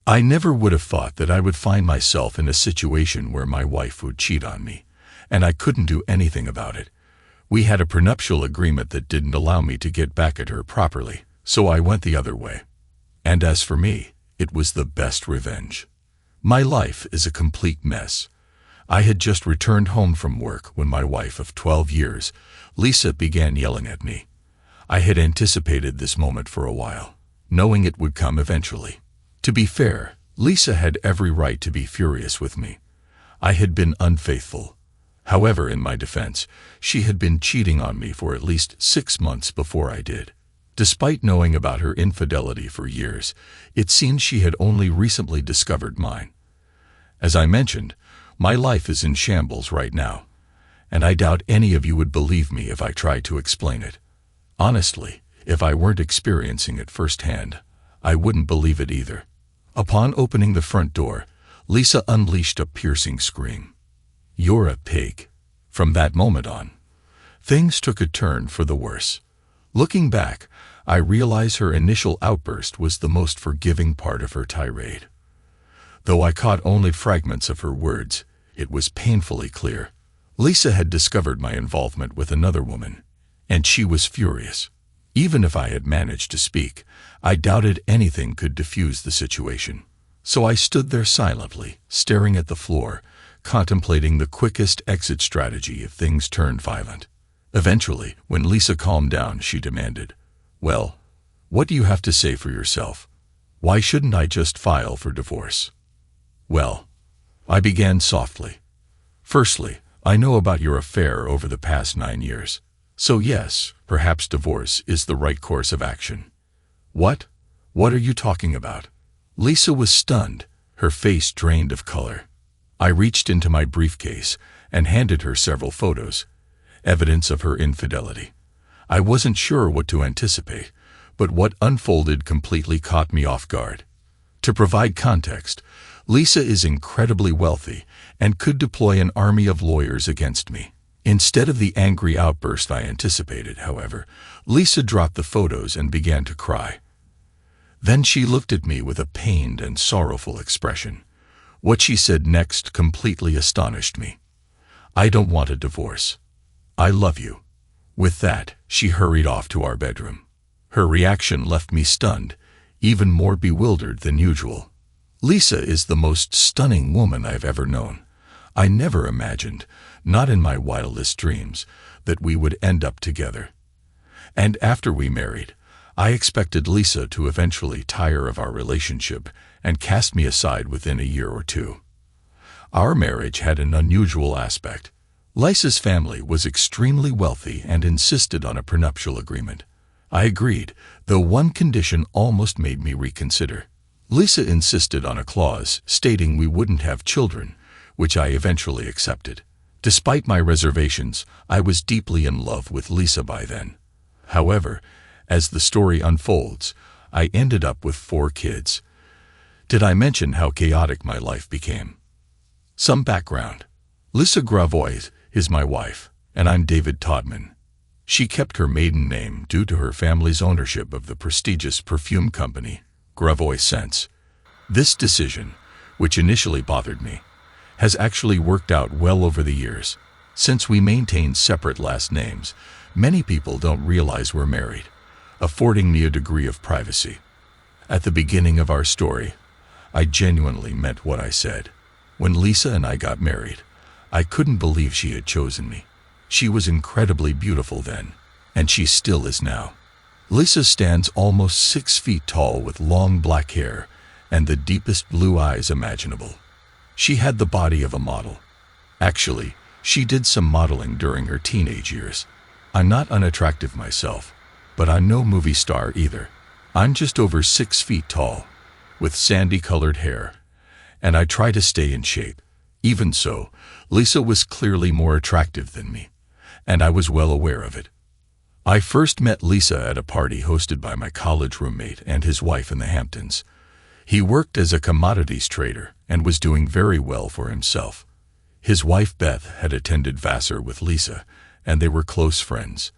I never would have thought that I would find myself in a situation where my wife would cheat on me, and I couldn't do anything about it. We had a prenuptial agreement that didn't allow me to get back at her properly, so I went the other way. And as for me, it was the best revenge. My life is a complete mess. I had just returned home from work when my wife of 12 years, Lisa, began yelling at me. I had anticipated this moment for a while, knowing it would come eventually. To be fair, Lisa had every right to be furious with me. I had been unfaithful. However, in my defense, she had been cheating on me for at least 6 months before I did. Despite knowing about her infidelity for years, it seemed she had only recently discovered mine. As I mentioned, my life is in shambles right now, and I doubt any of you would believe me if I tried to explain it. Honestly, if I weren't experiencing it firsthand, I wouldn't believe it either. Upon opening the front door, Lisa unleashed a piercing scream. "You're a pig." From that moment on, things took a turn for the worse. Looking back, I realize her initial outburst was the most forgiving part of her tirade. Though I caught only fragments of her words, it was painfully clear. Lisa had discovered my involvement with another woman, and she was furious. Even if I had managed to speak, I doubted anything could diffuse the situation. So I stood there silently, staring at the floor, contemplating the quickest exit strategy if things turned violent. Eventually, when Lisa calmed down, she demanded, "Well, what do you have to say for yourself? Why shouldn't I just file for divorce?" "Well," I began softly. "Firstly, I know about your affair over the past 9 years. So yes, perhaps divorce is the right course of action." "What? What are you talking about?" Lisa was stunned, her face drained of color. I reached into my briefcase and handed her several photos, evidence of her infidelity. I wasn't sure what to anticipate, but what unfolded completely caught me off guard. To provide context, Lisa is incredibly wealthy and could deploy an army of lawyers against me. Instead of the angry outburst I anticipated, however, Lisa dropped the photos and began to cry. Then she looked at me with a pained and sorrowful expression. What she said next completely astonished me. "I don't want a divorce. I love you." With that, she hurried off to our bedroom. Her reaction left me stunned, even more bewildered than usual. Lisa is the most stunning woman I've ever known. I never imagined, not in my wildest dreams, that we would end up together. And after we married, I expected Lisa to eventually tire of our relationship and cast me aside within a year or two. Our marriage had an unusual aspect. Lisa's family was extremely wealthy and insisted on a prenuptial agreement. I agreed, though one condition almost made me reconsider. Lisa insisted on a clause stating we wouldn't have children, which I eventually accepted. Despite my reservations, I was deeply in love with Lisa by then. However, as the story unfolds, I ended up with 4 kids. Did I mention how chaotic my life became? Some background. Lisa Gravois is my wife, and I'm David Todman. She kept her maiden name due to her family's ownership of the prestigious perfume company, Gravois Scents. This decision, which initially bothered me, has actually worked out well over the years. Since we maintain separate last names, many people don't realize we're married, affording me a degree of privacy. At the beginning of our story, I genuinely meant what I said. When Lisa and I got married, I couldn't believe she had chosen me. She was incredibly beautiful then, and she still is now. Lisa stands almost 6 feet tall with long black hair and the deepest blue eyes imaginable. She had the body of a model. Actually, she did some modeling during her teenage years. I'm not unattractive myself, but I'm no movie star either. I'm just over 6 feet tall, with sandy-colored hair, and I try to stay in shape. Even so, Lisa was clearly more attractive than me, and I was well aware of it. I first met Lisa at a party hosted by my college roommate and his wife in the Hamptons. He worked as a commodities trader and was doing very well for himself. His wife Beth had attended Vassar with Lisa, and they were close friends.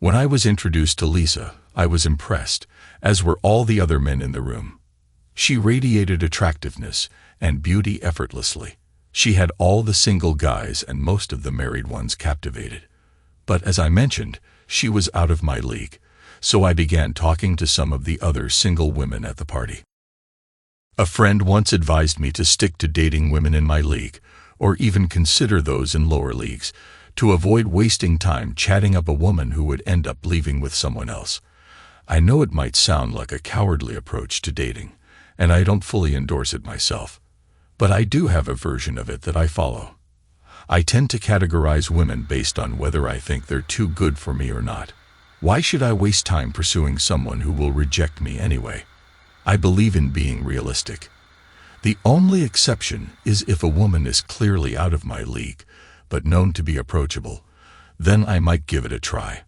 When I was introduced to Lisa, I was impressed, as were all the other men in the room. She radiated attractiveness and beauty effortlessly. She had all the single guys and most of the married ones captivated. But as I mentioned, she was out of my league, so I began talking to some of the other single women at the party. A friend once advised me to stick to dating women in my league, or even consider those in lower leagues, to avoid wasting time chatting up a woman who would end up leaving with someone else. I know it might sound like a cowardly approach to dating, and I don't fully endorse it myself, but I do have a version of it that I follow. I tend to categorize women based on whether I think they're too good for me or not. Why should I waste time pursuing someone who will reject me anyway? I believe in being realistic. The only exception is if a woman is clearly out of my league, but known to be approachable, then I might give it a try.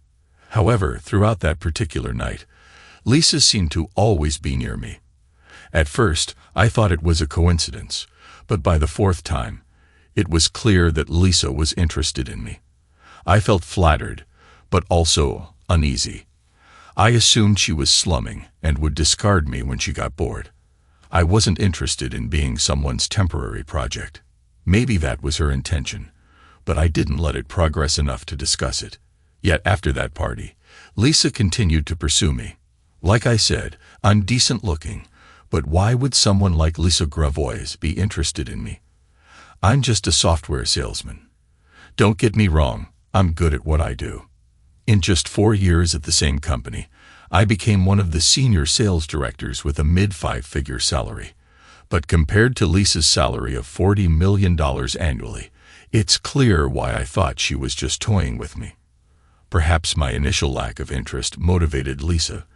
However, throughout that particular night, Lisa seemed to always be near me. At first, I thought it was a coincidence, but by the fourth time, it was clear that Lisa was interested in me. I felt flattered, but also uneasy. I assumed she was slumming and would discard me when she got bored. I wasn't interested in being someone's temporary project. Maybe that was her intention, but I didn't let it progress enough to discuss it. Yet after that party, Lisa continued to pursue me. Like I said, I'm decent looking, but why would someone like Lisa Gravois be interested in me? I'm just a software salesman. Don't get me wrong, I'm good at what I do. In just 4 years at the same company, I became one of the senior sales directors with a mid-5-figure salary. But compared to Lisa's salary of $40 million annually, it's clear why I thought she was just toying with me. Perhaps my initial lack of interest motivated Lisa,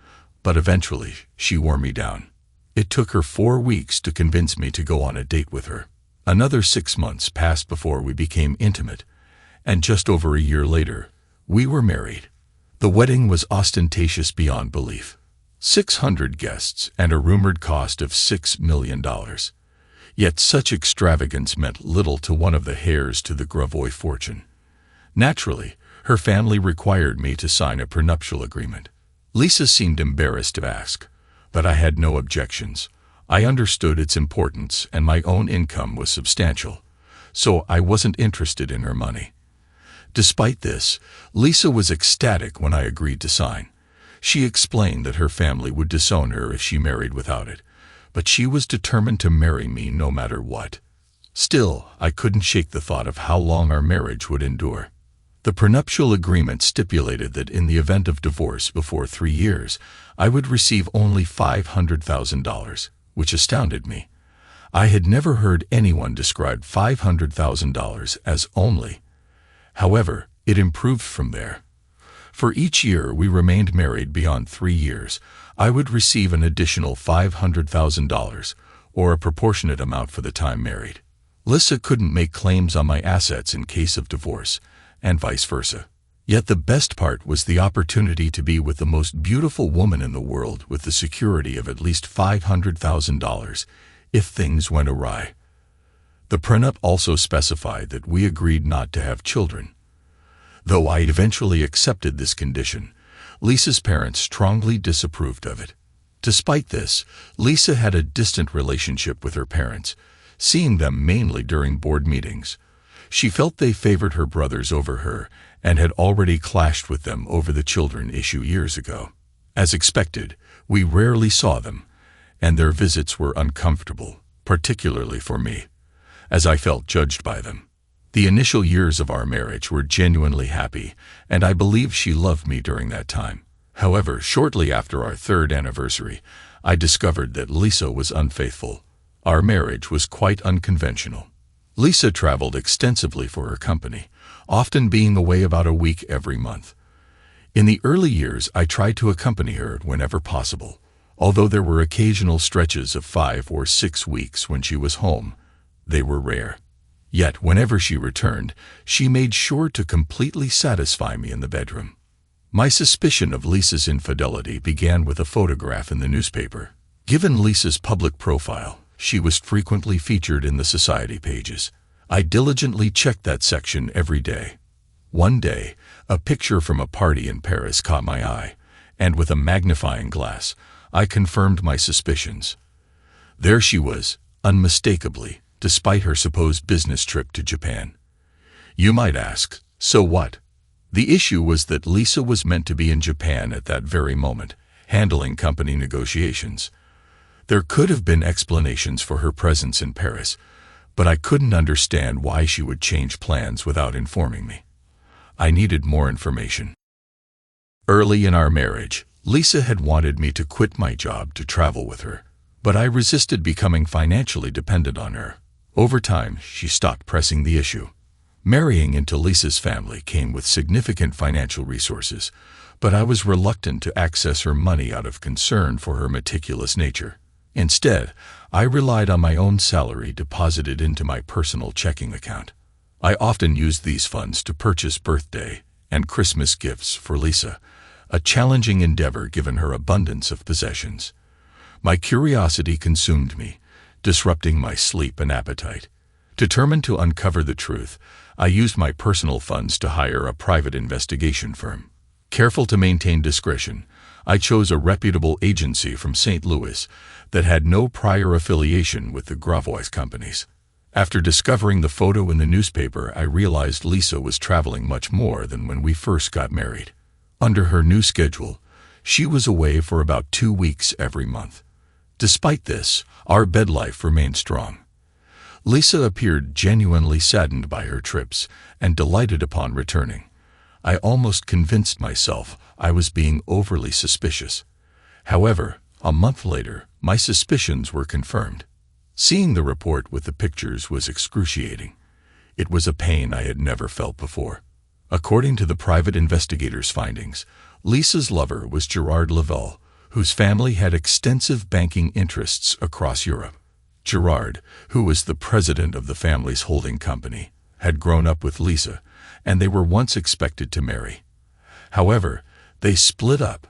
but eventually she wore me down. It took her 4 weeks to convince me to go on a date with her. Another 6 months passed before we became intimate, and just over a year later, we were married. The wedding was ostentatious beyond belief. 600 guests and a rumored cost of $6 million. Yet such extravagance meant little to one of the heirs to the Gravois fortune. Naturally, her family required me to sign a prenuptial agreement. Lisa seemed embarrassed to ask, but I had no objections. I understood its importance and my own income was substantial, so I wasn't interested in her money. Despite this, Lisa was ecstatic when I agreed to sign. She explained that her family would disown her if she married without it, but she was determined to marry me no matter what. Still, I couldn't shake the thought of how long our marriage would endure. The prenuptial agreement stipulated that in the event of divorce before 3 years, I would receive only $500,000, which astounded me. I had never heard anyone describe $500,000 as only. However, it improved from there. For each year we remained married beyond 3 years, I would receive an additional $500,000, or a proportionate amount for the time married. Lisa couldn't make claims on my assets in case of divorce, and vice versa. Yet the best part was the opportunity to be with the most beautiful woman in the world with the security of at least $500,000 if things went awry. The prenup also specified that we agreed not to have children. Though I eventually accepted this condition, Lisa's parents strongly disapproved of it. Despite this, Lisa had a distant relationship with her parents, seeing them mainly during board meetings. She felt they favored her brothers over her and had already clashed with them over the children issue years ago. As expected, we rarely saw them, and their visits were uncomfortable, particularly for me, as I felt judged by them. The initial years of our marriage were genuinely happy, and I believe she loved me during that time. However, shortly after our 3rd anniversary, I discovered that Lisa was unfaithful. Our marriage was quite unconventional. Lisa traveled extensively for her company, often being away about a week every month. In the early years, I tried to accompany her whenever possible, although there were occasional stretches of 5 or 6 weeks when she was home. They were rare. Yet whenever she returned, she made sure to completely satisfy me in the bedroom. My suspicion of Lisa's infidelity began with a photograph in the newspaper. Given Lisa's public profile, she was frequently featured in the society pages. I diligently checked that section every day. One day, a picture from a party in Paris caught my eye, and with a magnifying glass, I confirmed my suspicions. There she was, unmistakably, despite her supposed business trip to Japan. You might ask, so what? The issue was that Lisa was meant to be in Japan at that very moment, handling company negotiations. There could have been explanations for her presence in Paris, but I couldn't understand why she would change plans without informing me. I needed more information. Early in our marriage, Lisa had wanted me to quit my job to travel with her, but I resisted becoming financially dependent on her. Over time, she stopped pressing the issue. Marrying into Lisa's family came with significant financial resources, but I was reluctant to access her money out of concern for her meticulous nature. Instead, I relied on my own salary deposited into my personal checking account. I often used these funds to purchase birthday and Christmas gifts for Lisa, a challenging endeavor given her abundance of possessions. My curiosity consumed me, disrupting my sleep and appetite. Determined to uncover the truth, I used my personal funds to hire a private investigation firm. Careful to maintain discretion, I chose a reputable agency from St. Louis that had no prior affiliation with the Gravois companies. After discovering the photo in the newspaper, I realized Lisa was traveling much more than when we first got married. Under her new schedule, she was away for about 2 weeks every month. Despite this, our bed life remained strong. Lisa appeared genuinely saddened by her trips and delighted upon returning. I almost convinced myself I was being overly suspicious. However, a month later, my suspicions were confirmed. Seeing the report with the pictures was excruciating. It was a pain I had never felt before. According to the private investigator's findings, Lisa's lover was Gerard Laval, whose family had extensive banking interests across Europe. Gerard, who was the president of the family's holding company, had grown up with Lisa, and they were once expected to marry. However, they split up,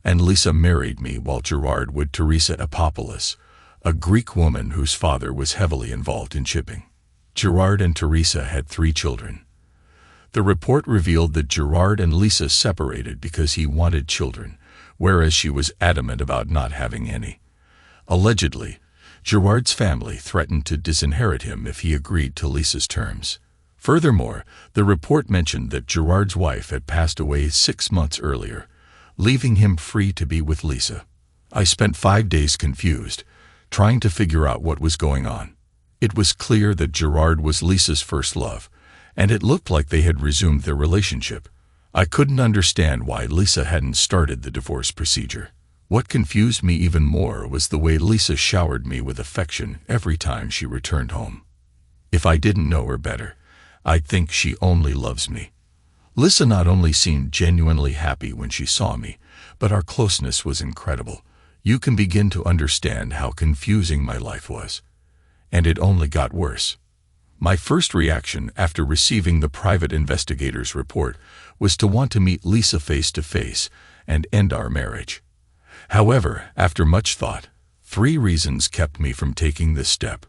and Lisa married me while Gerard wed Teresa Apopoulos, a Greek woman whose father was heavily involved in shipping. Gerard and Teresa had 3 children. The report revealed that Gerard and Lisa separated because he wanted children, whereas she was adamant about not having any. Allegedly, Gerard's family threatened to disinherit him if he agreed to Lisa's terms. Furthermore, the report mentioned that Gerard's wife had passed away 6 months earlier, leaving him free to be with Lisa. I spent 5 days confused, trying to figure out what was going on. It was clear that Gerard was Lisa's first love, and it looked like they had resumed their relationship. I couldn't understand why Lisa hadn't started the divorce procedure. What confused me even more was the way Lisa showered me with affection every time she returned home. If I didn't know her better, I'd think she only loves me. Lisa not only seemed genuinely happy when she saw me, but our closeness was incredible. You can begin to understand how confusing my life was. And it only got worse. My first reaction after receiving the private investigator's report was to want to meet Lisa face to face and end our marriage. However, after much thought, 3 reasons kept me from taking this step.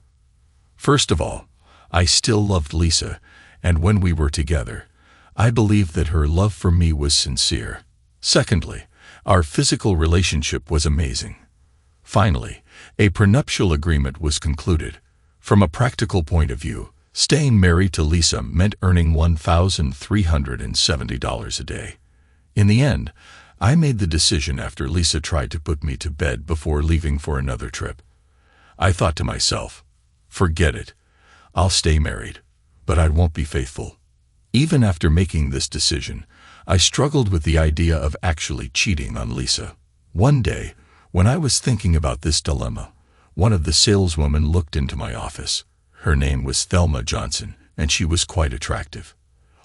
First of all, I still loved Lisa, and when we were together, I believed that her love for me was sincere. Secondly, our physical relationship was amazing. Finally, a prenuptial agreement was concluded. From a practical point of view, staying married to Lisa meant earning $1,370 a day. In the end, I made the decision after Lisa tried to put me to bed before leaving for another trip. I thought to myself, forget it. I'll stay married, but I won't be faithful. Even after making this decision, I struggled with the idea of actually cheating on Lisa. One day, when I was thinking about this dilemma, one of the saleswomen looked into my office. Her name was Thelma Johnson, and she was quite attractive.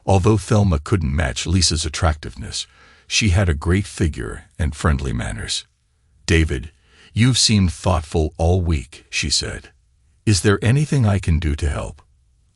Although Thelma couldn't match Lisa's attractiveness, she had a great figure and friendly manners. "David, you've seemed thoughtful all week," she said. "Is there anything I can do to help?"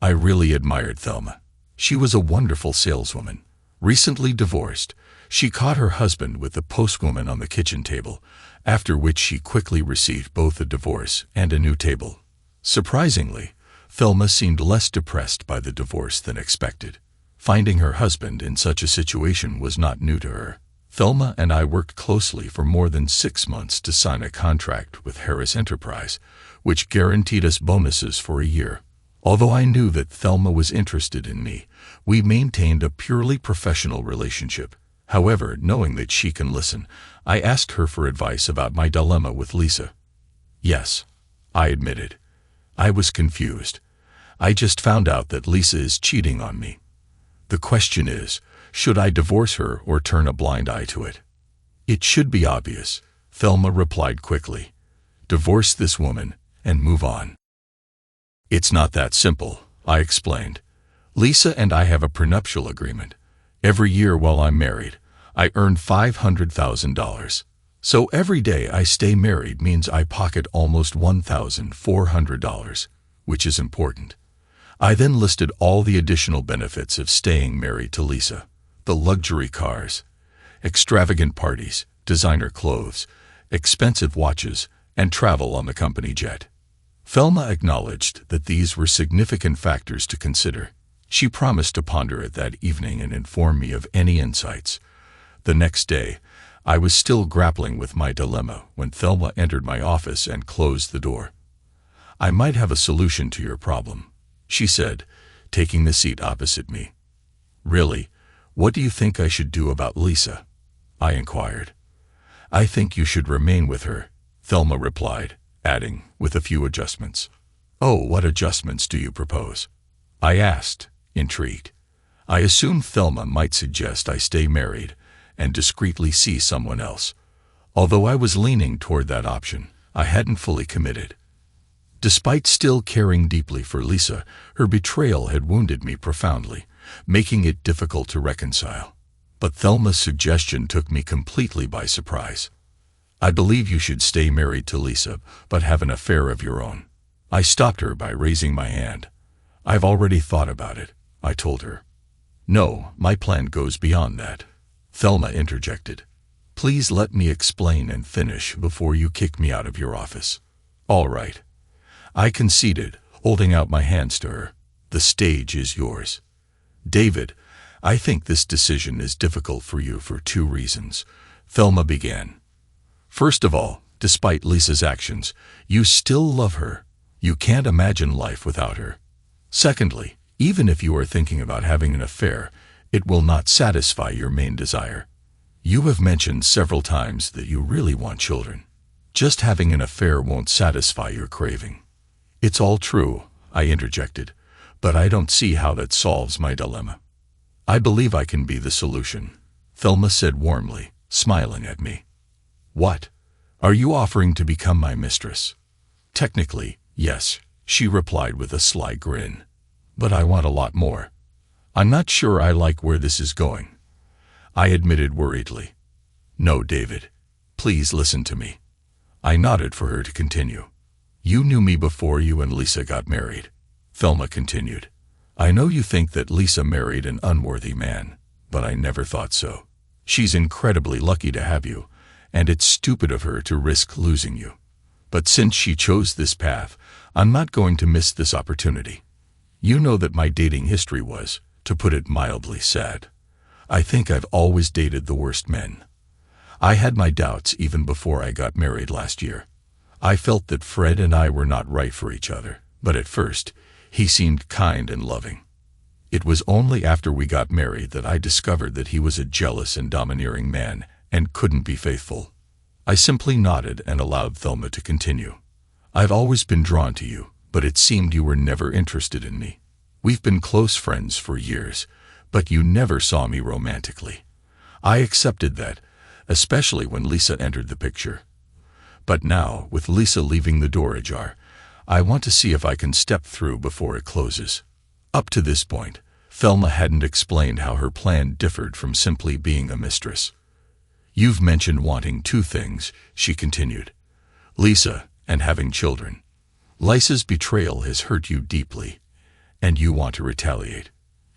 I really admired Thelma. She was a wonderful saleswoman. Recently divorced, she caught her husband with the postwoman on the kitchen table, after which she quickly received both a divorce and a new table. Surprisingly, Thelma seemed less depressed by the divorce than expected. Finding her husband in such a situation was not new to her. Thelma and I worked closely for more than 6 months to sign a contract with Harris Enterprise, which guaranteed us bonuses for a year. Although I knew that Thelma was interested in me, we maintained a purely professional relationship. However, knowing that she can listen, I asked her for advice about my dilemma with Lisa. Yes, I admitted. I was confused. I just found out that Lisa is cheating on me. The question is, should I divorce her or turn a blind eye to it? It should be obvious, Thelma replied quickly. Divorce this woman and move on. It's not that simple, I explained. Lisa and I have a prenuptial agreement. Every year while I'm married, I earn $500,000. So every day I stay married means I pocket almost $1,400, which is important. I then listed all the additional benefits of staying married to Lisa: the luxury cars, extravagant parties, designer clothes, expensive watches, and travel on the company jet. Thelma acknowledged that these were significant factors to consider. She promised to ponder it that evening and inform me of any insights. The next day, I was still grappling with my dilemma when Thelma entered my office and closed the door. I might have a solution to your problem, she said, taking the seat opposite me. Really, what do you think I should do about Lisa? I inquired. I think you should remain with her, Thelma replied, adding, with a few adjustments. Oh, what adjustments do you propose? I asked, intrigued. I assumed Thelma might suggest I stay married and discreetly see someone else. Although I was leaning toward that option, I hadn't fully committed. Despite still caring deeply for Lisa, her betrayal had wounded me profoundly, making it difficult to reconcile. But Thelma's suggestion took me completely by surprise. I believe you should stay married to Lisa, but have an affair of your own. I stopped her by raising my hand. I've already thought about it, I told her. No, my plan goes beyond that, Thelma interjected. Please let me explain and finish before you kick me out of your office. All right. I conceded, holding out my hands to her. The stage is yours. David, I think this decision is difficult for you for 2 reasons, Thelma began. First of all, despite Lisa's actions, you still love her. You can't imagine life without her. Secondly, even if you are thinking about having an affair, it will not satisfy your main desire. You have mentioned several times that you really want children. Just having an affair won't satisfy your craving. It's all true, I interjected, but I don't see how that solves my dilemma. I believe I can be the solution, Thelma said warmly, smiling at me. What? Are you offering to become my mistress? Technically, yes, she replied with a sly grin. But I want a lot more. I'm not sure I like where this is going, I admitted worriedly. No, David. Please listen to me. I nodded for her to continue. You knew me before you and Lisa got married, Thelma continued. I know you think that Lisa married an unworthy man, but I never thought so. She's incredibly lucky to have you, and it's stupid of her to risk losing you. But since she chose this path, I'm not going to miss this opportunity. You know that my dating history was, to put it mildly, sad. I think I've always dated the worst men. I had my doubts even before I got married last year. I felt that Fred and I were not right for each other, but at first, he seemed kind and loving. It was only after we got married that I discovered that he was a jealous and domineering man and couldn't be faithful. I simply nodded and allowed Thelma to continue. I've always been drawn to you, but it seemed you were never interested in me. We've been close friends for years, but you never saw me romantically. I accepted that, especially when Lisa entered the picture. But now, with Lisa leaving the door ajar, I want to see if I can step through before it closes. Up to this point, Thelma hadn't explained how her plan differed from simply being a mistress. You've mentioned wanting 2 things, she continued. Lisa and having children. Lisa's betrayal has hurt you deeply, and you want to retaliate.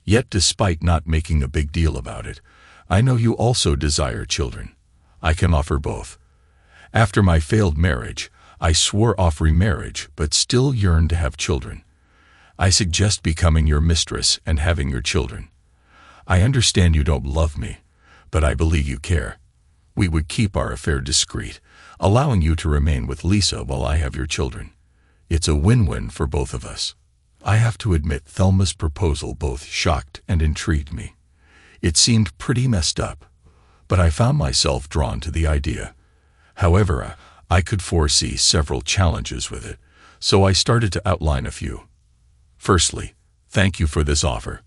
Yet despite not making a big deal about it, I know you also desire children. I can offer both. After my failed marriage, I swore off remarriage but still yearn to have children. I suggest becoming your mistress and having your children. I understand you don't love me, but I believe you care. We would keep our affair discreet, allowing you to remain with Lisa while I have your children. It's a win-win for both of us. I have to admit Thelma's proposal both shocked and intrigued me. It seemed pretty messed up, but I found myself drawn to the idea. However, I could foresee several challenges with it, so I started to outline a few. Firstly, thank you for this offer,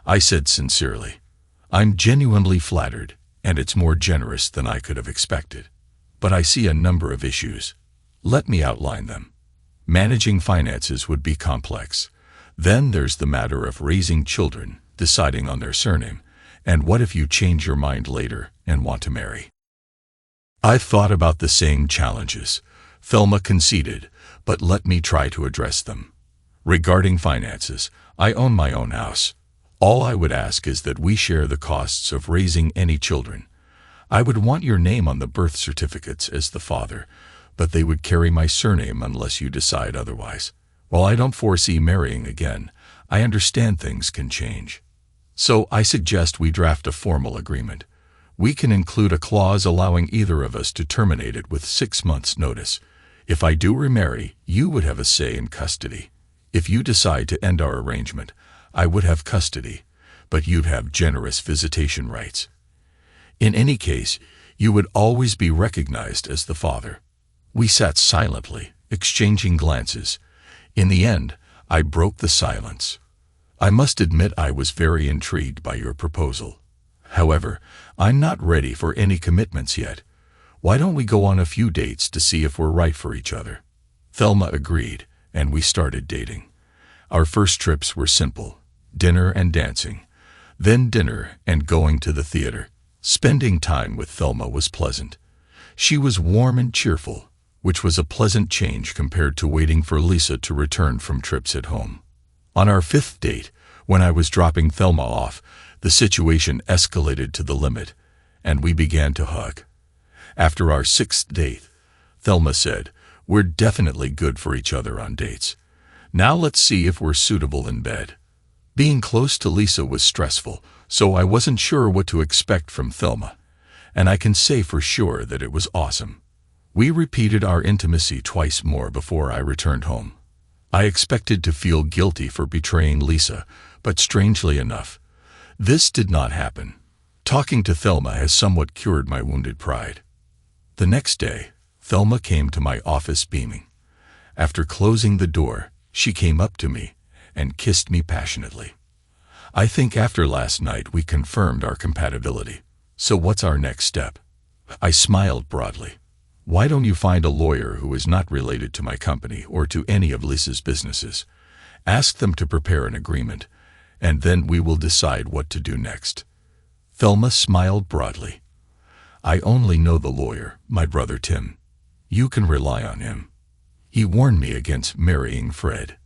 I said sincerely. I'm genuinely flattered, and it's more generous than I could have expected. But I see a number of issues. Let me outline them. Managing finances would be complex. Then there's the matter of raising children, deciding on their surname, and what if you change your mind later and want to marry? I've thought about the same challenges, Thelma conceded, but let me try to address them. Regarding finances, I own my own house. All I would ask is that we share the costs of raising any children. I would want your name on the birth certificates as the father, but they would carry my surname unless you decide otherwise. While I don't foresee marrying again, I understand things can change. So I suggest we draft a formal agreement. We can include a clause allowing either of us to terminate it with 6 months' notice. If I do remarry, you would have a say in custody. If you decide to end our arrangement, I would have custody, but you'd have generous visitation rights. In any case, you would always be recognized as the father. We sat silently, exchanging glances. In the end, I broke the silence. I must admit I was very intrigued by your proposal. However, I'm not ready for any commitments yet. Why don't we go on a few dates to see if we're right for each other? Thelma agreed, and we started dating. Our first trips were simple: dinner and dancing, then dinner and going to the theater. Spending time with Thelma was pleasant. She was warm and cheerful, which was a pleasant change compared to waiting for Lisa to return from trips at home. On our 5th date, when I was dropping Thelma off, the situation escalated to the limit, and we began to hug. After our 6th date, Thelma said, "We're definitely good for each other on dates. Now let's see if we're suitable in bed." Being close to Lisa was stressful, so I wasn't sure what to expect from Thelma, and I can say for sure that it was awesome. We repeated our intimacy twice more before I returned home. I expected to feel guilty for betraying Lisa, but strangely enough, this did not happen. Talking to Thelma has somewhat cured my wounded pride. The next day, Thelma came to my office beaming. After closing the door, she came up to me and kissed me passionately. I think after last night we confirmed our compatibility. So what's our next step? I smiled broadly. Why don't you find a lawyer who is not related to my company or to any of Lisa's businesses? Ask them to prepare an agreement, and then we will decide what to do next. Thelma smiled broadly. I only know the lawyer, my brother Tim. You can rely on him. He warned me against marrying Fred.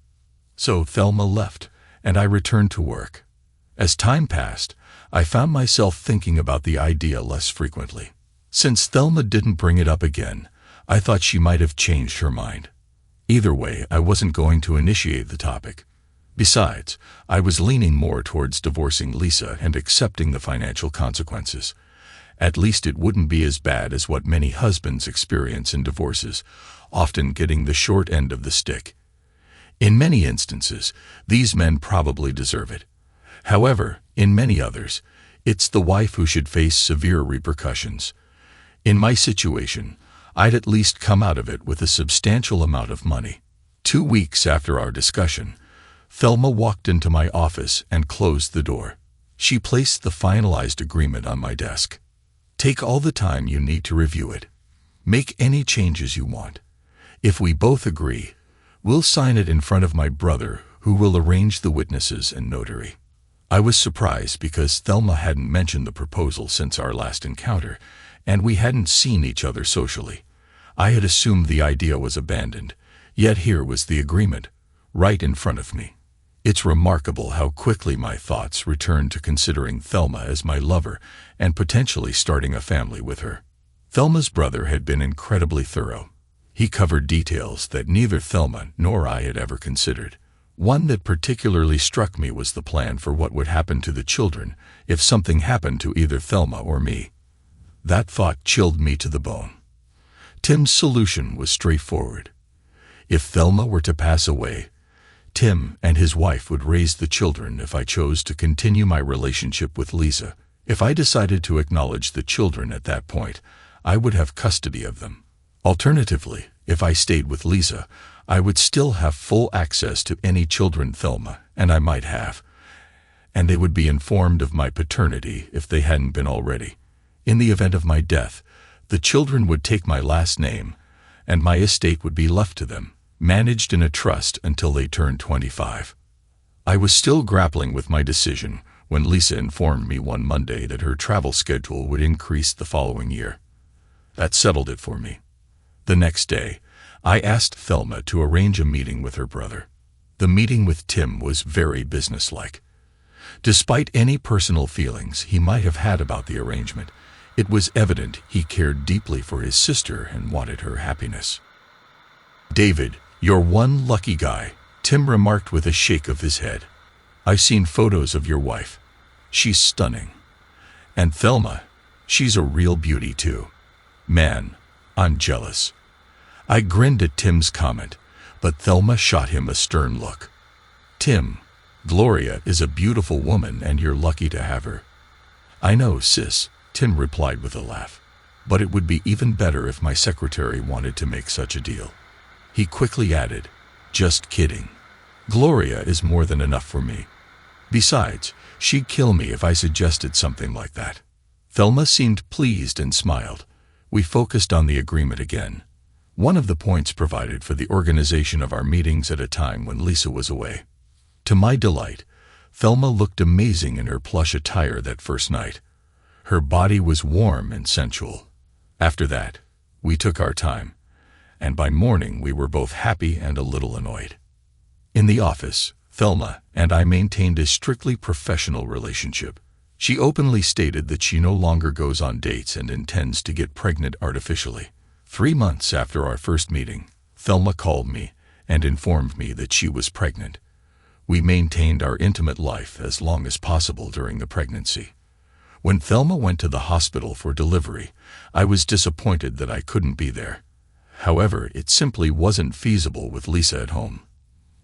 So Thelma left, and I returned to work. As time passed, I found myself thinking about the idea less frequently. Since Thelma didn't bring it up again, I thought she might have changed her mind. Either way, I wasn't going to initiate the topic. Besides, I was leaning more towards divorcing Lisa and accepting the financial consequences. At least it wouldn't be as bad as what many husbands experience in divorces, often getting the short end of the stick. In many instances, these men probably deserve it. However, in many others, it's the wife who should face severe repercussions. In my situation, I'd at least come out of it with a substantial amount of money. 2 weeks after our discussion, Thelma walked into my office and closed the door. She placed the finalized agreement on my desk. Take all the time you need to review it. Make any changes you want. If we both agree, we'll sign it in front of my brother, who will arrange the witnesses and notary. I was surprised because Thelma hadn't mentioned the proposal since our last encounter, and we hadn't seen each other socially. I had assumed the idea was abandoned, yet here was the agreement, right in front of me. It's remarkable how quickly my thoughts returned to considering Thelma as my lover and potentially starting a family with her. Thelma's brother had been incredibly thorough. He covered details that neither Thelma nor I had ever considered. One that particularly struck me was the plan for what would happen to the children if something happened to either Thelma or me. That thought chilled me to the bone. Tim's solution was straightforward. If Thelma were to pass away, Tim and his wife would raise the children if I chose to continue my relationship with Lisa. If I decided to acknowledge the children at that point, I would have custody of them. Alternatively, if I stayed with Lisa, I would still have full access to any children Thelma and I might have, and they would be informed of my paternity if they hadn't been already. In the event of my death, the children would take my last name, and my estate would be left to them, managed in a trust until they turned 25. I was still grappling with my decision when Lisa informed me one Monday that her travel schedule would increase the following year. That settled it for me. The next day, I asked Thelma to arrange a meeting with her brother. The meeting with Tim was very businesslike. Despite any personal feelings he might have had about the arrangement, it was evident he cared deeply for his sister and wanted her happiness. "David, you're one lucky guy," Tim remarked with a shake of his head. "I've seen photos of your wife. She's stunning. And Thelma, she's a real beauty too. Man, I'm jealous." I grinned at Tim's comment, but Thelma shot him a stern look. "Tim, Gloria is a beautiful woman and you're lucky to have her." "I know, sis," Tim replied with a laugh, "but it would be even better if my secretary wanted to make such a deal." He quickly added, "Just kidding. Gloria is more than enough for me. Besides, she'd kill me if I suggested something like that." Thelma seemed pleased and smiled. We focused on the agreement again. One of the points provided for the organization of our meetings at a time when Lisa was away. To my delight, Thelma looked amazing in her plush attire that first night. Her body was warm and sensual. After that, we took our time, and by morning we were both happy and a little annoyed. In the office, Thelma and I maintained a strictly professional relationship. She openly stated that she no longer goes on dates and intends to get pregnant artificially. 3 months after our first meeting, Thelma called me and informed me that she was pregnant. We maintained our intimate life as long as possible during the pregnancy. When Thelma went to the hospital for delivery, I was disappointed that I couldn't be there. However, it simply wasn't feasible with Lisa at home.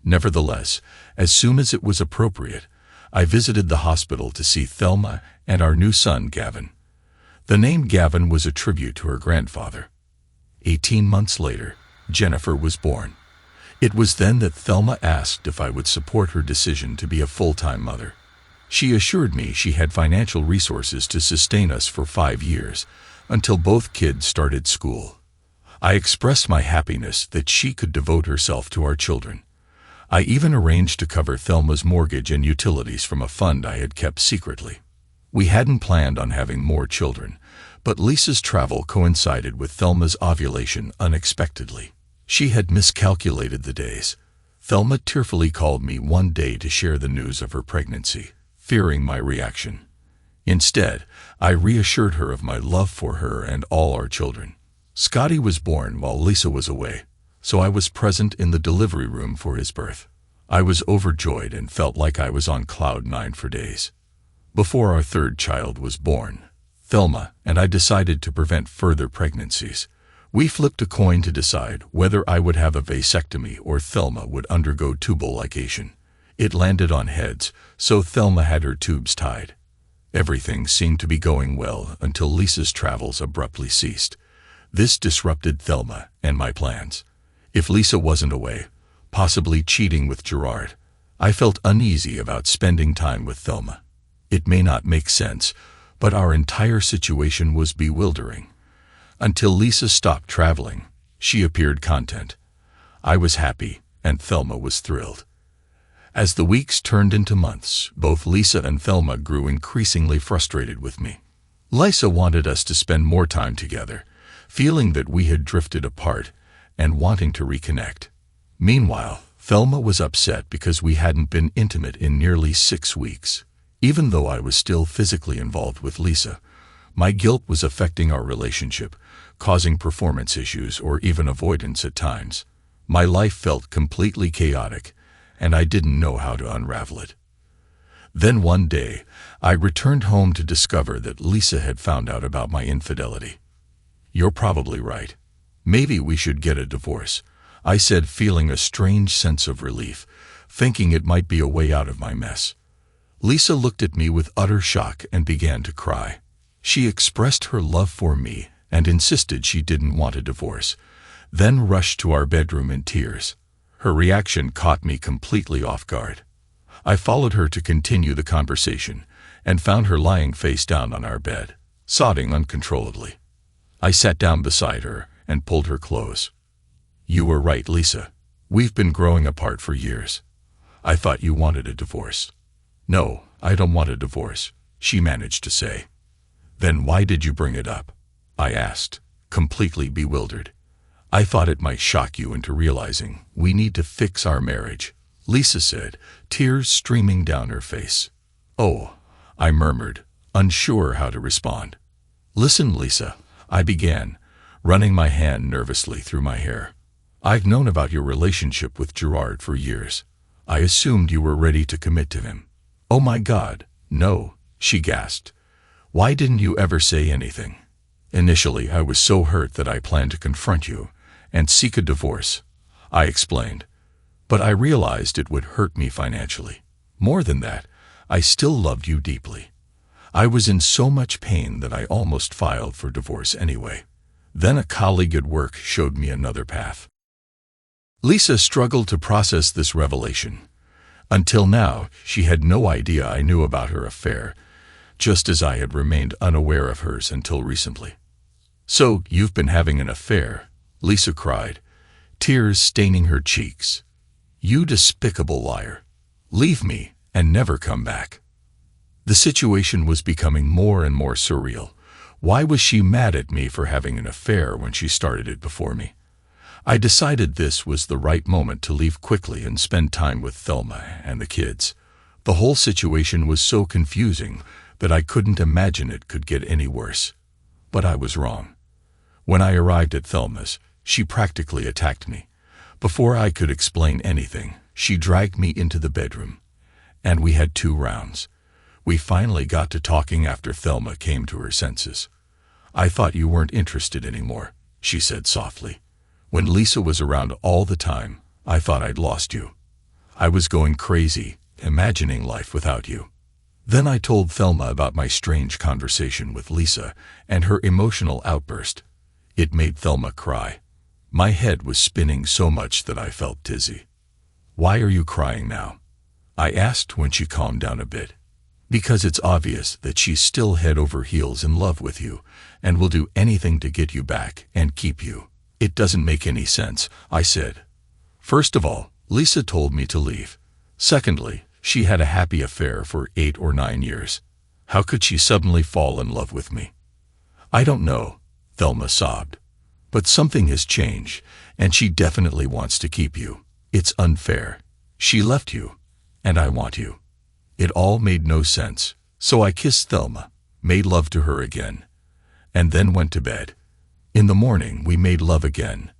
Nevertheless, as soon as it was appropriate, I visited the hospital to see Thelma and our new son, Gavin. The name Gavin was a tribute to her grandfather. 18 months later, Jennifer was born. It was then that Thelma asked if I would support her decision to be a full-time mother. She assured me she had financial resources to sustain us for 5 years, until both kids started school. I expressed my happiness that she could devote herself to our children. I even arranged to cover Thelma's mortgage and utilities from a fund I had kept secretly. We hadn't planned on having more children, but Lisa's travel coincided with Thelma's ovulation unexpectedly. She had miscalculated the days. Thelma tearfully called me one day to share the news of her pregnancy, fearing my reaction. Instead, I reassured her of my love for her and all our children. Scotty was born while Lisa was away, so I was present in the delivery room for his birth. I was overjoyed and felt like I was on cloud 9 for days. Before our third child was born, Thelma and I decided to prevent further pregnancies. We flipped a coin to decide whether I would have a vasectomy or Thelma would undergo tubal ligation. It landed on heads, so Thelma had her tubes tied. Everything seemed to be going well until Lisa's travels abruptly ceased. This disrupted Thelma and my plans. If Lisa wasn't away, possibly cheating with Gerard, I felt uneasy about spending time with Thelma. It may not make sense, but our entire situation was bewildering. Until Lisa stopped traveling, she appeared content. I was happy, and Thelma was thrilled. As the weeks turned into months, both Lisa and Thelma grew increasingly frustrated with me. Lisa wanted us to spend more time together, feeling that we had drifted apart and wanting to reconnect. Meanwhile, Thelma was upset because we hadn't been intimate in nearly 6 weeks. Even though I was still physically involved with Lisa, my guilt was affecting our relationship, causing performance issues or even avoidance at times. My life felt completely chaotic, and I didn't know how to unravel it. Then one day, I returned home to discover that Lisa had found out about my infidelity. "You're probably right. Maybe we should get a divorce," I said, feeling a strange sense of relief, thinking it might be a way out of my mess. Lisa looked at me with utter shock and began to cry. She expressed her love for me and insisted she didn't want a divorce, then rushed to our bedroom in tears. Her reaction caught me completely off guard. I followed her to continue the conversation and found her lying face down on our bed, sobbing uncontrollably. I sat down beside her and pulled her close. "You were right, Lisa. We've been growing apart for years. I thought you wanted a divorce." "No, I don't want a divorce," she managed to say. "Then why did you bring it up?" I asked, completely bewildered. "I thought it might shock you into realizing we need to fix our marriage," Lisa said, tears streaming down her face. "Oh," I murmured, unsure how to respond. "Listen, Lisa," I began, running my hand nervously through my hair. "I've known about your relationship with Gerard for years. I assumed you were ready to commit to him." "Oh my God, no," she gasped. "Why didn't you ever say anything?" "Initially, I was so hurt that I planned to confront you and seek a divorce," I explained. "But I realized it would hurt me financially. More than that, I still loved you deeply. I was in so much pain that I almost filed for divorce anyway. Then a colleague at work showed me another path." Lisa struggled to process this revelation. Until now, she had no idea I knew about her affair, just as I had remained unaware of hers until recently. "So, you've been having an affair?" Lisa cried, tears staining her cheeks. "You despicable liar. Leave me and never come back." The situation was becoming more and more surreal. Why was she mad at me for having an affair when she started it before me? I decided this was the right moment to leave quickly and spend time with Thelma and the kids. The whole situation was so confusing that I couldn't imagine it could get any worse. But I was wrong. When I arrived at Thelma's, she practically attacked me. Before I could explain anything, she dragged me into the bedroom. And we had 2 rounds. We finally got to talking after Thelma came to her senses. "I thought you weren't interested anymore," she said softly. "When Lisa was around all the time, I thought I'd lost you. I was going crazy, imagining life without you." Then I told Thelma about my strange conversation with Lisa and her emotional outburst. It made Thelma cry. My head was spinning so much that I felt dizzy. "Why are you crying now?" I asked when she calmed down a bit. "Because it's obvious that she's still head over heels in love with you and will do anything to get you back and keep you." "It doesn't make any sense," I said. "First of all, Lisa told me to leave. Secondly, she had a happy affair for 8 or 9 years. How could she suddenly fall in love with me?" "I don't know," Thelma sobbed. "But something has changed, and she definitely wants to keep you. It's unfair. She left you, and I want you." It all made no sense, so I kissed Thelma, made love to her again, and then went to bed. In the morning, we made love again,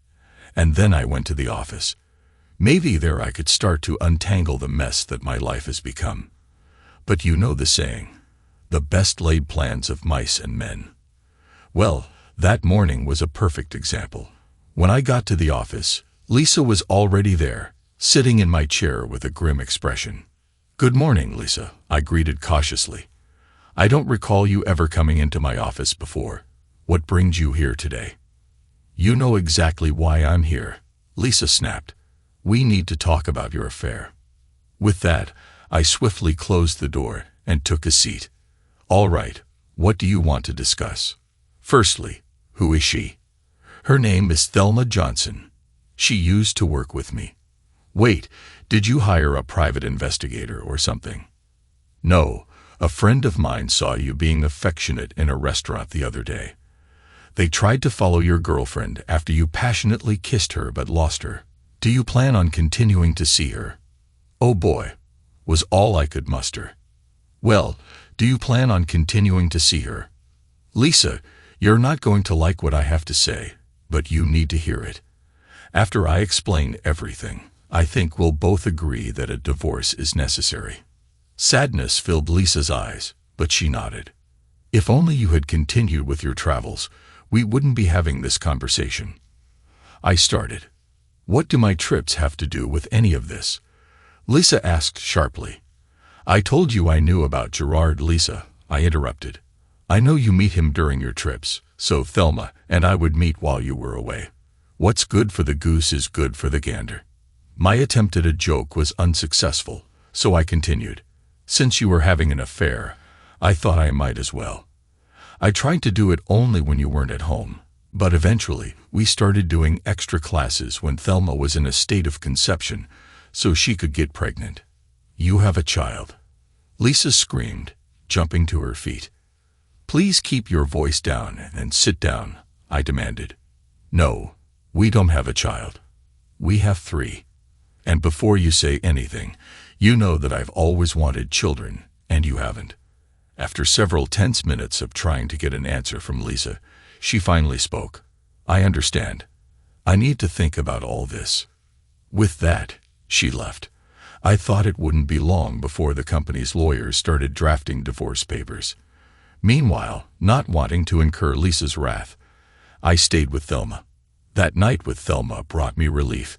and then I went to the office. Maybe there I could start to untangle the mess that my life has become. But you know the saying, the best laid plans of mice and men. Well, that morning was a perfect example. When I got to the office, Lisa was already there, sitting in my chair with a grim expression. "Good morning, Lisa," I greeted cautiously. "I don't recall you ever coming into my office before. What brings you here today?" "You know exactly why I'm here," Lisa snapped. "We need to talk about your affair." With that, I swiftly closed the door and took a seat. "All right, what do you want to discuss?" "Firstly, who is she?" "Her name is Thelma Johnson. She used to work with me." "Wait, did you hire a private investigator or something?" "No, a friend of mine saw you being affectionate in a restaurant the other day. They tried to follow your girlfriend after you passionately kissed her but lost her. Do you plan on continuing to see her?" "Oh boy," was all I could muster. "Well, do you plan on continuing to see her?" "Lisa, you're not going to like what I have to say, but you need to hear it. After I explain everything, I think we'll both agree that a divorce is necessary." Sadness filled Lisa's eyes, but she nodded. "If only you had continued with your travels, we wouldn't be having this conversation." I started. What do my trips have to do with any of this? Lisa asked sharply. I told you I knew about Gerard. Lisa, I interrupted. I know you meet him during your trips, so Thelma and I would meet while you were away. What's good for the goose is good for the gander. My attempt at a joke was unsuccessful, so I continued. Since you were having an affair, I thought I might as well. I tried to do it only when you weren't at home, but eventually we started doing extra classes when Thelma was in a state of conception, so she could get pregnant. You have a child. Lisa screamed, jumping to her feet. Please keep your voice down and sit down, I demanded. No, we don't have a child. We have 3. And before you say anything, you know that I've always wanted children, and you haven't. After several tense minutes of trying to get an answer from Lisa, she finally spoke. I understand. I need to think about all this. With that, she left. I thought it wouldn't be long before the company's lawyers started drafting divorce papers. Meanwhile, not wanting to incur Lisa's wrath, I stayed with Thelma. That night with Thelma brought me relief,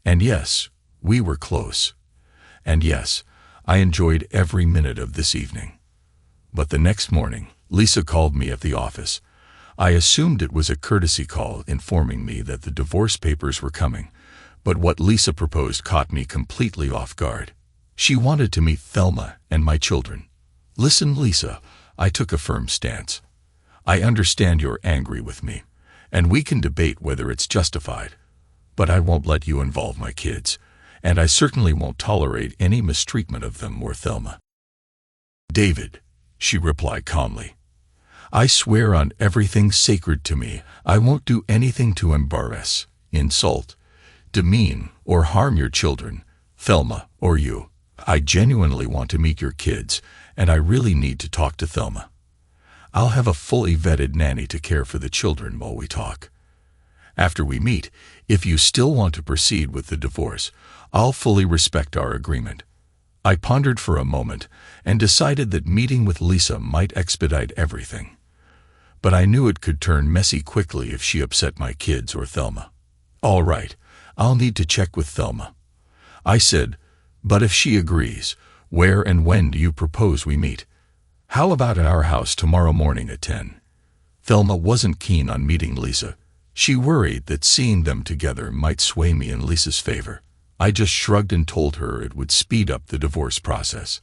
and yes, we were close. And yes, I enjoyed every minute of this evening. But the next morning, Lisa called me at the office. I assumed it was a courtesy call informing me that the divorce papers were coming, but what Lisa proposed caught me completely off guard. She wanted to meet Thelma and my children. Listen, Lisa, I took a firm stance. I understand you're angry with me, and we can debate whether it's justified, but I won't let you involve my kids, and I certainly won't tolerate any mistreatment of them or Thelma. David, she replied calmly, I swear on everything sacred to me, I won't do anything to embarrass, insult, demean, or harm your children, Thelma or you. I genuinely want to meet your kids, and I really need to talk to Thelma. I'll have a fully vetted nanny to care for the children while we talk. After we meet, if you still want to proceed with the divorce, I'll fully respect our agreement. I pondered for a moment and decided that meeting with Lisa might expedite everything. But I knew it could turn messy quickly if she upset my kids or Thelma. All right, I'll need to check with Thelma. I said, but if she agrees, where and when do you propose we meet? How about at our house tomorrow morning at 10? Thelma wasn't keen on meeting Lisa. She worried that seeing them together might sway me in Lisa's favor. I just shrugged and told her it would speed up the divorce process.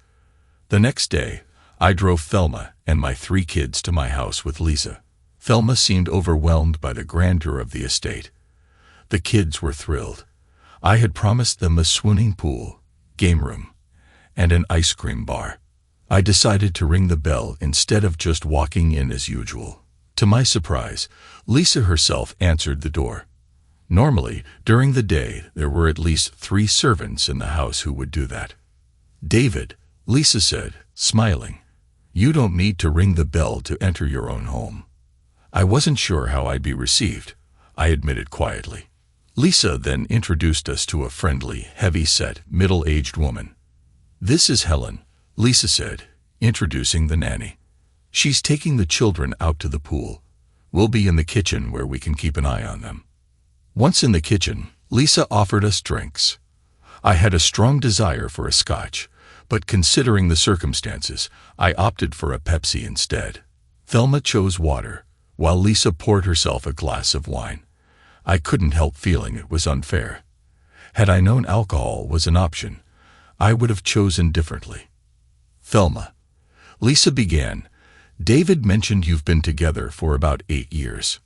The next day, I drove Thelma and my 3 kids to my house with Lisa. Thelma seemed overwhelmed by the grandeur of the estate. The kids were thrilled. I had promised them a swimming pool, game room, and an ice cream bar. I decided to ring the bell instead of just walking in as usual. To my surprise, Lisa herself answered the door. Normally, during the day, there were at least 3 servants in the house who would do that. David, Lisa said, smiling, you don't need to ring the bell to enter your own home. I wasn't sure how I'd be received, I admitted quietly. Lisa then introduced us to a friendly, heavy-set, middle-aged woman. This is Helen, Lisa said, introducing the nanny. She's taking the children out to the pool. We'll be in the kitchen where we can keep an eye on them. Once in the kitchen, Lisa offered us drinks. I had a strong desire for a scotch, but considering the circumstances, I opted for a Pepsi instead. Thelma chose water, while Lisa poured herself a glass of wine. I couldn't help feeling it was unfair. Had I known alcohol was an option, I would have chosen differently. Thelma, Lisa began, David mentioned you've been together for about 8 years.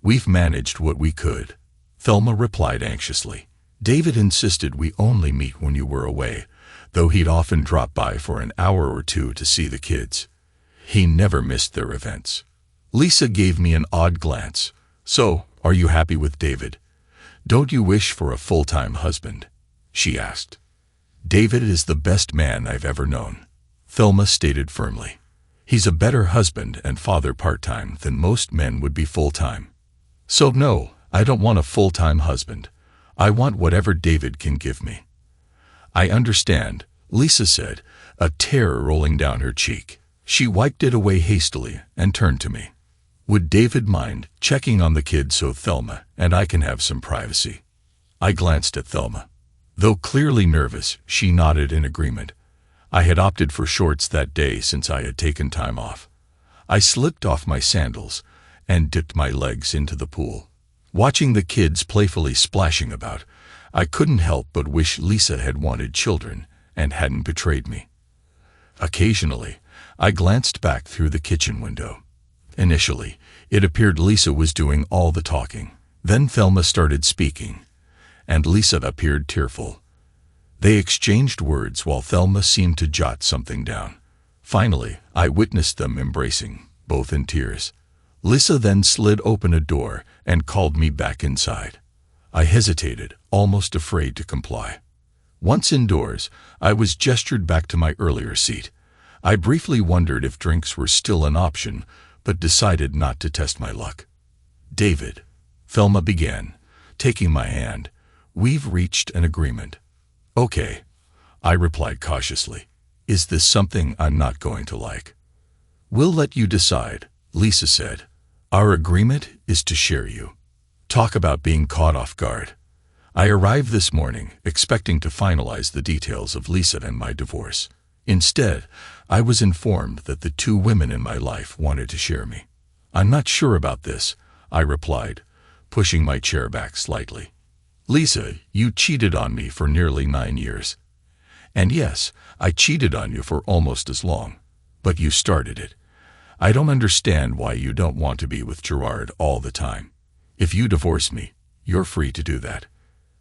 We've managed what we could, Thelma replied anxiously. David insisted we only meet when you were away, though he'd often drop by for an hour or 2 to see the kids. He never missed their events. Lisa gave me an odd glance. So, are you happy with David? Don't you wish for a full-time husband? She asked. David is the best man I've ever known, Thelma stated firmly. He's a better husband and father part-time than most men would be full-time. So no, I don't want a full-time husband. I want whatever David can give me. I understand, Lisa said, a tear rolling down her cheek. She wiped it away hastily and turned to me. Would David mind checking on the kids so Thelma and I can have some privacy? I glanced at Thelma. Though clearly nervous, she nodded in agreement. I had opted for shorts that day since I had taken time off. I slipped off my sandals and dipped my legs into the pool. Watching the kids playfully splashing about, I couldn't help but wish Lisa had wanted children and hadn't betrayed me. Occasionally, I glanced back through the kitchen window. Initially, it appeared Lisa was doing all the talking. Then Thelma started speaking, and Lisa appeared tearful. They exchanged words while Thelma seemed to jot something down. Finally, I witnessed them embracing, both in tears. Lisa then slid open a door and called me back inside. I hesitated, almost afraid to comply. Once indoors, I was gestured back to my earlier seat. I briefly wondered if drinks were still an option, but decided not to test my luck. "David," Thelma began, taking my hand, "we've reached an agreement." "Okay," I replied cautiously. "Is this something I'm not going to like?" "We'll let you decide," Lisa said. "Our agreement is to share you." Talk about being caught off guard. I arrived this morning expecting to finalize the details of Lisa and my divorce. Instead, I was informed that the two women in my life wanted to share me. "I'm not sure about this," I replied, pushing my chair back slightly. "Lisa, you cheated on me for nearly 9 years. And yes, I cheated on you for almost as long. But you started it. I don't understand why you don't want to be with Gerard all the time. If you divorce me, you're free to do that."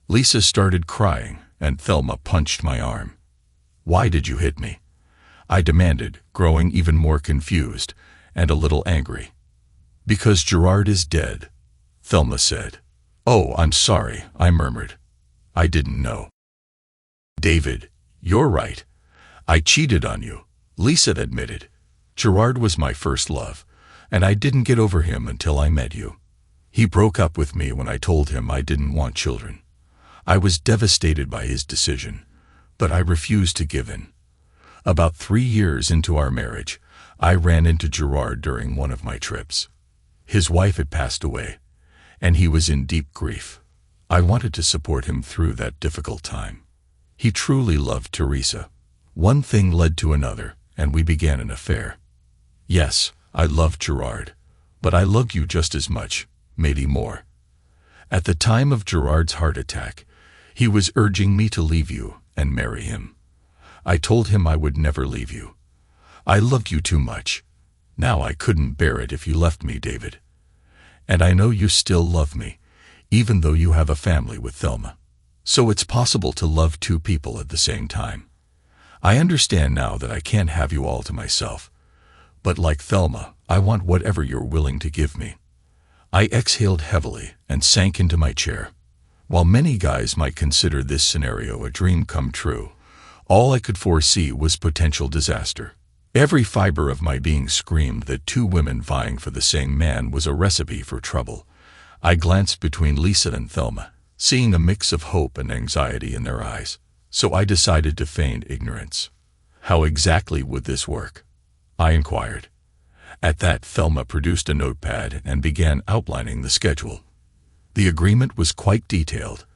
Lisa started crying, and Thelma punched my arm. "Why did you hit me?" I demanded, growing even more confused and a little angry. "Because Gerard is dead," Thelma said. "Oh, I'm sorry," I murmured. "I didn't know." "David, you're right. I cheated on you," Lisa admitted. "Gerard was my first love, and I didn't get over him until I met you. He broke up with me when I told him I didn't want children. I was devastated by his decision, but I refused to give in. About 3 years into our marriage, I ran into Gerard during one of my trips. His wife had passed away, and he was in deep grief. I wanted to support him through that difficult time. He truly loved Teresa. One thing led to another, and we began an affair. Yes, I loved Gerard, but I loved you just as much, maybe more. At the time of Gerard's heart attack, he was urging me to leave you and marry him. I told him I would never leave you. I loved you too much. Now I couldn't bear it if you left me, David. And I know you still love me, even though you have a family with Thelma. So it's possible to love two people at the same time. I understand now that I can't have you all to myself. But like Thelma, I want whatever you're willing to give me." I exhaled heavily and sank into my chair. While many guys might consider this scenario a dream come true, all I could foresee was potential disaster. Every fiber of my being screamed that two women vying for the same man was a recipe for trouble. I glanced between Lisa and Thelma, seeing a mix of hope and anxiety in their eyes, so I decided to feign ignorance. "How exactly would this work?" I inquired. At that, Thelma produced a notepad and began outlining the schedule. The agreement was quite detailed.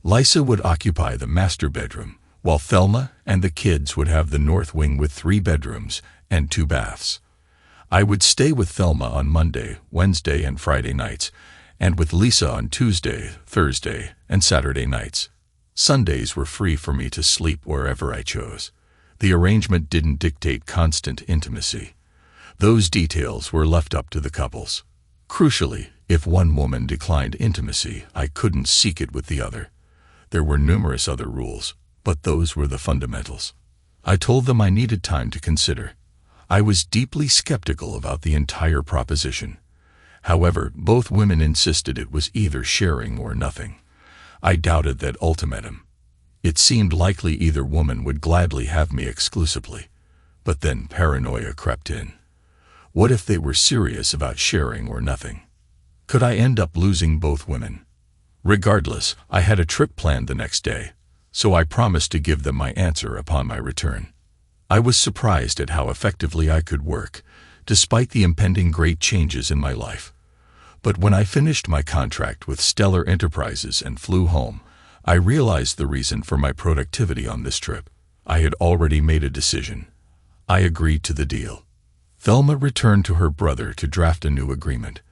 Lisa would occupy the master bedroom, while Thelma and the kids would have the north wing with 3 bedrooms and 2 baths. I would stay with Thelma on Monday, Wednesday, and Friday nights, and with Lisa on Tuesday, Thursday, and Saturday nights. Sundays were free for me to sleep wherever I chose. The arrangement didn't dictate constant intimacy. Those details were left up to the couples. Crucially, if one woman declined intimacy, I couldn't seek it with the other. There were numerous other rules, but those were the fundamentals. I told them I needed time to consider. I was deeply skeptical about the entire proposition. However, both women insisted it was either sharing or nothing. I doubted that ultimatum. It seemed likely either woman would gladly have me exclusively. But then paranoia crept in. What if they were serious about sharing or nothing? Could I end up losing both women? Regardless, I had a trip planned the next day, so I promised to give them my answer upon my return. I was surprised at how effectively I could work, despite the impending great changes in my life. But when I finished my contract with Stellar Enterprises and flew home, I realized the reason for my productivity on this trip. I had already made a decision. I agreed to the deal. Thelma returned to her brother to draft a new agreement.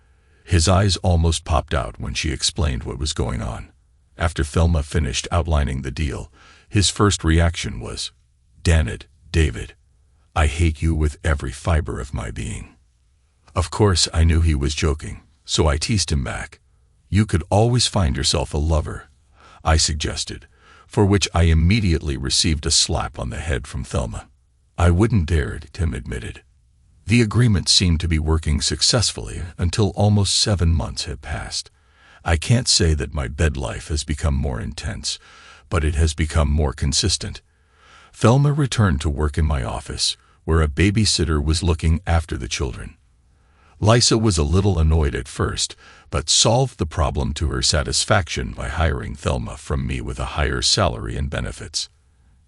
His eyes almost popped out when she explained what was going on. After Thelma finished outlining the deal, his first reaction was, "Damn it, David. I hate you with every fiber of my being." Of course, I knew he was joking, so I teased him back. "You could always find yourself a lover," I suggested, for which I immediately received a slap on the head from Thelma. "I wouldn't dare," Tim admitted. The agreement seemed to be working successfully until almost 7 months had passed. I can't say that my bed life has become more intense, but it has become more consistent. Thelma returned to work in my office, where a babysitter was looking after the children. Lisa was a little annoyed at first, but solved the problem to her satisfaction by hiring Thelma from me with a higher salary and benefits.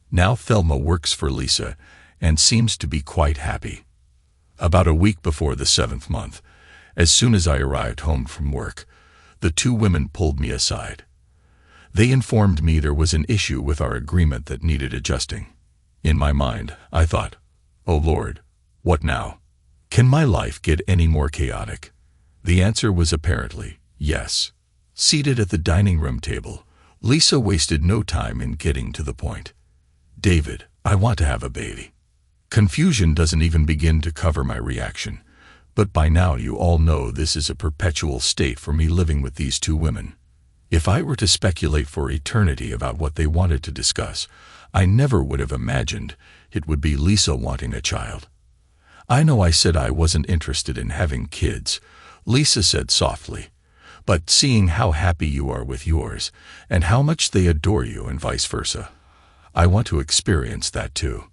Now Thelma works for Lisa and seems to be quite happy. About a week before the 7th month, as soon as I arrived home from work, the two women pulled me aside. They informed me there was an issue with our agreement that needed adjusting. In my mind, I thought, "Oh Lord, what now? Can my life get any more chaotic?" The answer was apparently yes. Seated at the dining room table, Lisa wasted no time in getting to the point. "David, I want to have a baby." Confusion doesn't even begin to cover my reaction, but by now you all know this is a perpetual state for me living with these two women. If I were to speculate for eternity about what they wanted to discuss, I never would have imagined it would be Lisa wanting a child. "I know I said I wasn't interested in having kids," Lisa said softly, "but seeing how happy you are with yours, and how much they adore you and vice versa, I want to experience that too."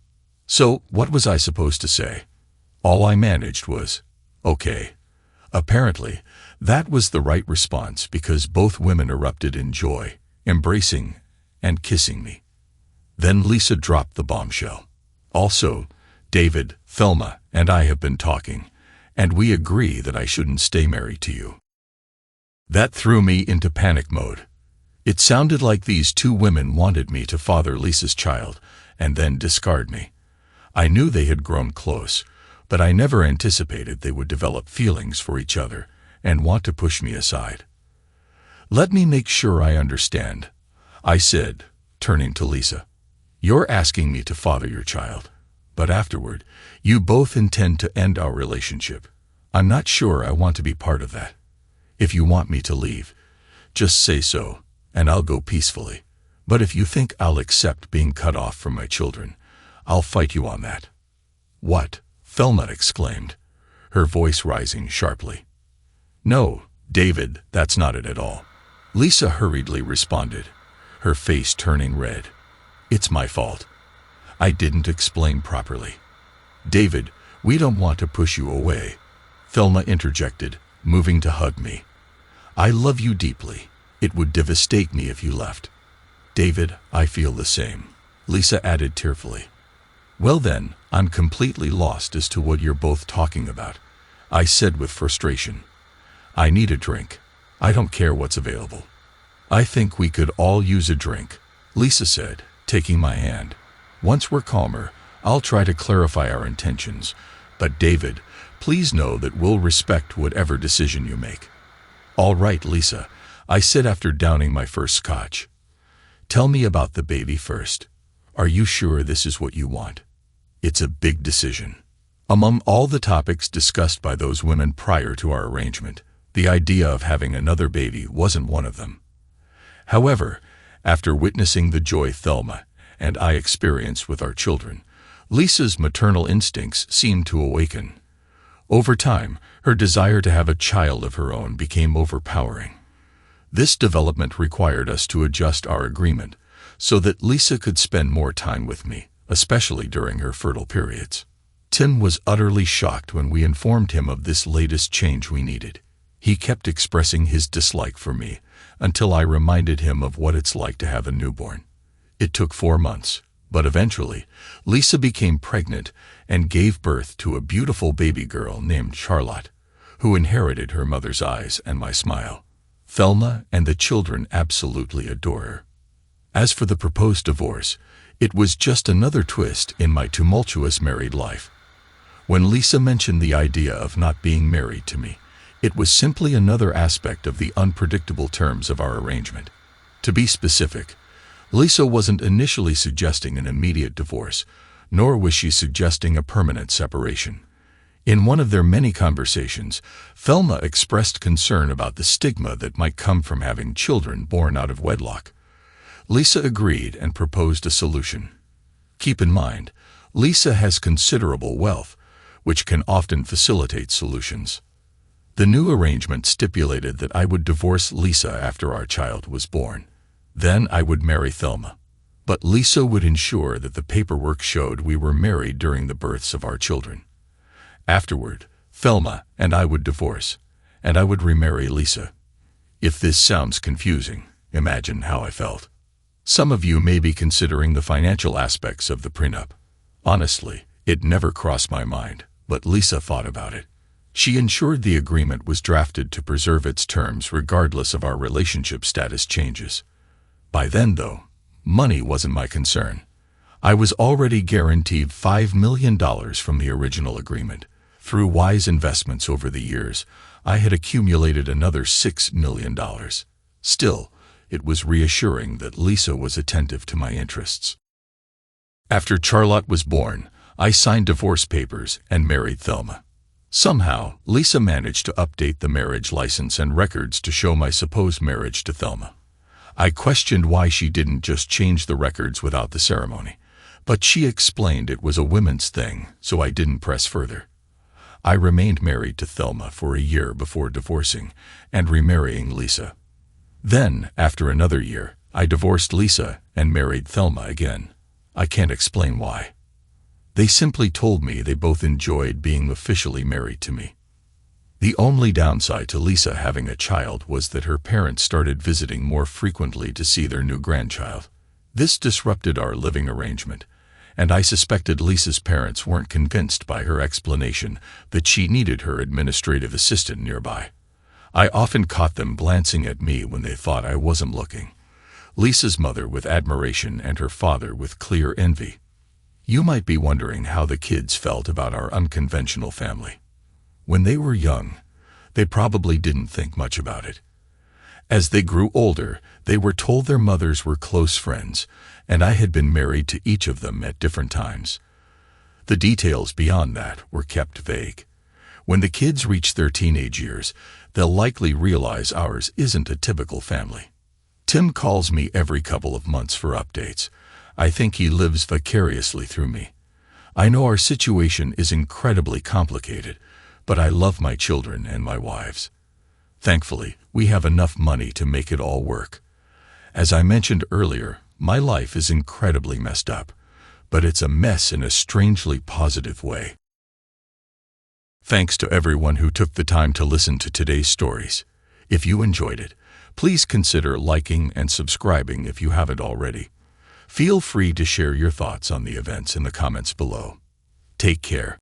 So, what was I supposed to say? All I managed was, "Okay." Apparently, that was the right response because both women erupted in joy, embracing and kissing me. Then Lisa dropped the bombshell. "Also, David, Thelma, and I have been talking, and we agree that I shouldn't stay married to you." That threw me into panic mode. It sounded like these two women wanted me to father Lisa's child and then discard me. I knew they had grown close, but I never anticipated they would develop feelings for each other and want to push me aside. "Let me make sure I understand," I said, turning to Lisa. "You're asking me to father your child, but afterward, you both intend to end our relationship. I'm not sure I want to be part of that. If you want me to leave, just say so, and I'll go peacefully. But if you think I'll accept being cut off from my children, I'll fight you on that." "What?" Thelma exclaimed, her voice rising sharply. "No, David, that's not it at all," Lisa hurriedly responded, her face turning red. "It's my fault. I didn't explain properly." "David, we don't want to push you away," Thelma interjected, moving to hug me. "I love you deeply. It would devastate me if you left." "David, I feel the same," Lisa added tearfully. "Well then, I'm completely lost as to what you're both talking about," I said with frustration. "I need a drink. I don't care what's available." "I think we could all use a drink," Lisa said, taking my hand. "Once we're calmer, I'll try to clarify our intentions, but David, please know that we'll respect whatever decision you make." "All right, Lisa," I said after downing my first scotch. "Tell me about the baby first. Are you sure this is what you want? It's a big decision." Among all the topics discussed by those women prior to our arrangement, the idea of having another baby wasn't one of them. However, after witnessing the joy Thelma and I experienced with our children, Lisa's maternal instincts seemed to awaken. Over time, her desire to have a child of her own became overpowering. This development required us to adjust our agreement so that Lisa could spend more time with me, especially during her fertile periods. Tim was utterly shocked when we informed him of this latest change we needed. He kept expressing his dislike for me until I reminded him of what it's like to have a newborn. It took 4 months, but eventually, Lisa became pregnant and gave birth to a beautiful baby girl named Charlotte, who inherited her mother's eyes and my smile. Thelma and the children absolutely adore her. As for the proposed divorce, it was just another twist in my tumultuous married life. When Lisa mentioned the idea of not being married to me, it was simply another aspect of the unpredictable terms of our arrangement. To be specific, Lisa wasn't initially suggesting an immediate divorce, nor was she suggesting a permanent separation. In one of their many conversations, Thelma expressed concern about the stigma that might come from having children born out of wedlock. Lisa agreed and proposed a solution. Keep in mind, Lisa has considerable wealth, which can often facilitate solutions. The new arrangement stipulated that I would divorce Lisa after our child was born. Then I would marry Thelma. But Lisa would ensure that the paperwork showed we were married during the births of our children. Afterward, Thelma and I would divorce, and I would remarry Lisa. If this sounds confusing, imagine how I felt. Some of you may be considering the financial aspects of the prenup. Honestly, it never crossed my mind, but Lisa thought about it. She ensured the agreement was drafted to preserve its terms regardless of our relationship status changes. By then, though, money wasn't my concern. I was already guaranteed $5 million from the original agreement. Through wise investments over the years, I had accumulated another $6 million. Still, it was reassuring that Lisa was attentive to my interests. After Charlotte was born, I signed divorce papers and married Thelma. Somehow, Lisa managed to update the marriage license and records to show my supposed marriage to Thelma. I questioned why she didn't just change the records without the ceremony, but she explained it was a women's thing, so I didn't press further. I remained married to Thelma for a year before divorcing and remarrying Lisa. Then, after another year, I divorced Lisa and married Thelma again. I can't explain why. They simply told me they both enjoyed being officially married to me. The only downside to Lisa having a child was that her parents started visiting more frequently to see their new grandchild. This disrupted our living arrangement, and I suspected Lisa's parents weren't convinced by her explanation that she needed her administrative assistant nearby. I often caught them glancing at me when they thought I wasn't looking. Lisa's mother with admiration and her father with clear envy. You might be wondering how the kids felt about our unconventional family. When they were young, they probably didn't think much about it. As they grew older, they were told their mothers were close friends, and I had been married to each of them at different times. The details beyond that were kept vague. When the kids reach their teenage years, they'll likely realize ours isn't a typical family. Tim calls me every couple of months for updates. I think he lives vicariously through me. I know our situation is incredibly complicated, but I love my children and my wives. Thankfully, we have enough money to make it all work. As I mentioned earlier, my life is incredibly messed up, but it's a mess in a strangely positive way. Thanks to everyone who took the time to listen to today's stories. If you enjoyed it, please consider liking and subscribing if you haven't already. Feel free to share your thoughts on the events in the comments below. Take care.